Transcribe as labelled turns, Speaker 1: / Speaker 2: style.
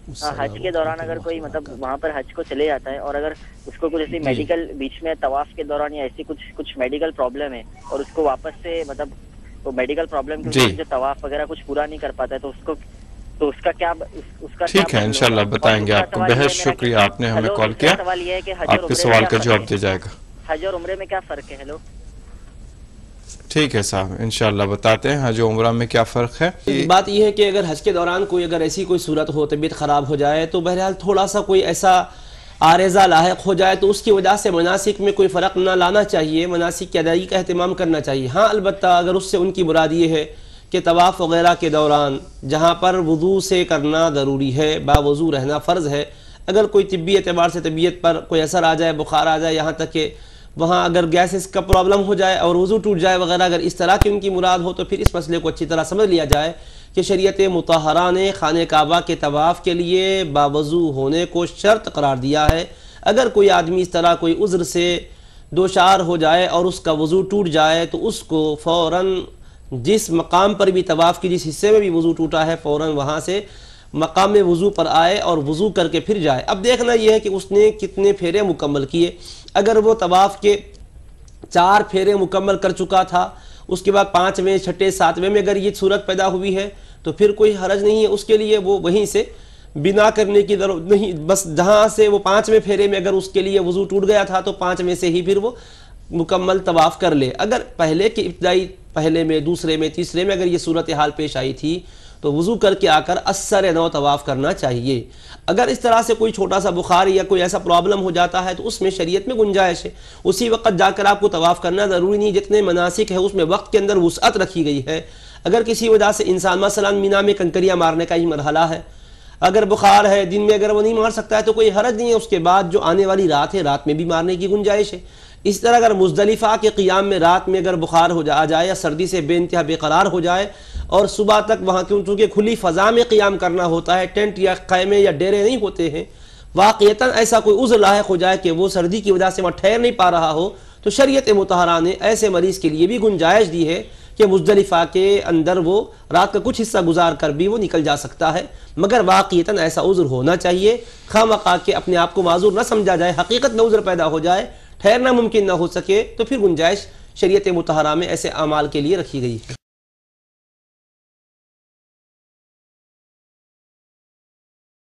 Speaker 1: حج کے دوران اگر کوئی مطلب وہاں پر حج کو چلے جاتا ہے اور اگر اس کو کچھ ایسی میڈیکل بیچ میں طواف کے دوران یا ایسی کچھ میڈیکل پرابلم ہے اور اس کو واپس سے مطلب وہ میڈیکل پرابلم کی وجہ سے طواف وغیرہ کچھ پورا نہیں کر پاتا ہے تو اس کا کیا
Speaker 2: ٹھیک ہے انشاءاللہ بتائیں گے آپ کو. بہت شکریہ آپ نے ہمیں کال کیا.
Speaker 1: سوال یہ ہے کہ
Speaker 2: آپ کے سوال کا جواب دیا جائے گا.
Speaker 1: حج اور عمرے میں کیا فرق ہے؟ ہیلو
Speaker 2: ٹھیک ہے صاحب انشاءاللہ بتاتے ہیں حج و عمرہ میں کیا فرق ہے.
Speaker 3: بات یہ ہے کہ اگر حج کے دوران کوئی اگر ایسی کوئی صورت ہو طبیعت خراب ہو جائے تو بہرحال تھوڑا سا کوئی ایسا عارضہ لاحق ہو جائے تو اس کی وجہ سے مناسک میں کوئی فرق نہ لانا چاہیے, مناسک کی ادائیگی کا اہتمام کرنا چاہیے. ہاں البتہ اگر اس سے ان کی مراد یہ ہے کہ طواف وغیرہ کے دوران جہاں پر وضو سے کرنا ضروری ہے, باوضو رہنا فرض ہے, اگر کوئی طبی اعتبار سے طبیعت پر کوئی اثر آ جائے, بخار آ جائے, یہاں تک کہ وہاں اگر گیسز کا پرابلم ہو جائے اور وضو ٹوٹ جائے وغیرہ, اگر اس طرح کی ان کی مراد ہو تو پھر اس مسئلے کو اچھی طرح سمجھ لیا جائے کہ شریعت مطہرہ نے خانہ کعبہ کے طواف کے لیے باوضو ہونے کو شرط قرار دیا ہے. اگر کوئی آدمی اس طرح کوئی عذر سے دوچار ہو جائے اور اس کا وضو ٹوٹ جائے تو اس کو فوراً جس مقام پر بھی طواف کی جس حصے میں بھی وضو ٹوٹا ہے فوراً وہاں سے مقام وضو پر آئے اور وضو کر کے پھر جائے. اب دیکھنا یہ ہے کہ اس نے کتنے پھیرے مکمل کیے. اگر وہ طواف کے 4 پھیرے مکمل کر چکا تھا, اس کے بعد 5ویں 6ٹھے 7ویں میں اگر یہ صورت پیدا ہوئی ہے تو پھر کوئی حرج نہیں ہے اس کے لیے, وہ وہیں سے بنا کرنے کی ضرورت نہیں. بس جہاں سے وہ 5ویں پھیرے میں اگر اس کے لیے وضو ٹوٹ گیا تھا تو 5ویں سے ہی پھر وہ مکمل طواف کر لے. اگر پہلے کے ابتدائی پہلے میں, دوسرے میں, تیسرے میں اگر یہ صورتحال پیش آئی تھی تو وضو کر کے آ کر اثر نو طواف کرنا چاہیے. اگر اس طرح سے کوئی چھوٹا سا بخار یا کوئی ایسا پرابلم ہو جاتا ہے تو اس میں شریعت میں گنجائش ہے, اسی وقت جا کر آپ کو طواف کرنا ضروری نہیں. جتنے مناسک ہے اس میں وقت کے اندر وسعت رکھی گئی ہے. اگر کسی وجہ سے انسان مثلا مینا میں کنکریاں مارنے کا ہی مرحلہ ہے, اگر بخار ہے دن میں اگر وہ نہیں مار سکتا ہے تو کوئی حرج نہیں ہے, اس کے بعد جو آنے والی رات ہے رات میں بھی مارنے کی گنجائش ہے. اس طرح اگر مزدلفہ کے قیام میں رات میں اگر بخار ہو جائے یا سردی سے بے انتہا بے قرار ہو جائے اور صبح تک وہاں کیونکہ کھلی فضا میں قیام کرنا ہوتا ہے, ٹینٹ یا خیمے یا ڈیرے نہیں ہوتے ہیں, واقعتاً ایسا کوئی عذر لاحق ہو جائے کہ وہ سردی کی وجہ سے وہاں ٹھہر نہیں پا رہا ہو تو شریعت مطہرہ نے ایسے مریض کے لیے بھی گنجائش دی ہے کہ مزدلفہ کے اندر وہ رات کا کچھ حصہ گزار کر بھی وہ نکل جا سکتا ہے. مگر واقعتاً ایسا عذر ہونا چاہیے, خواہ مخواہ کے اپنے آپ کو معذور نہ سمجھا جائے, حقیقت میں عذر پیدا ہو جائے, ٹھہرنا ممکن نہ ہو سکے تو پھر گنجائش شریعت مطہرہ میں ایسے اعمال کے لیے رکھی گئی ہے.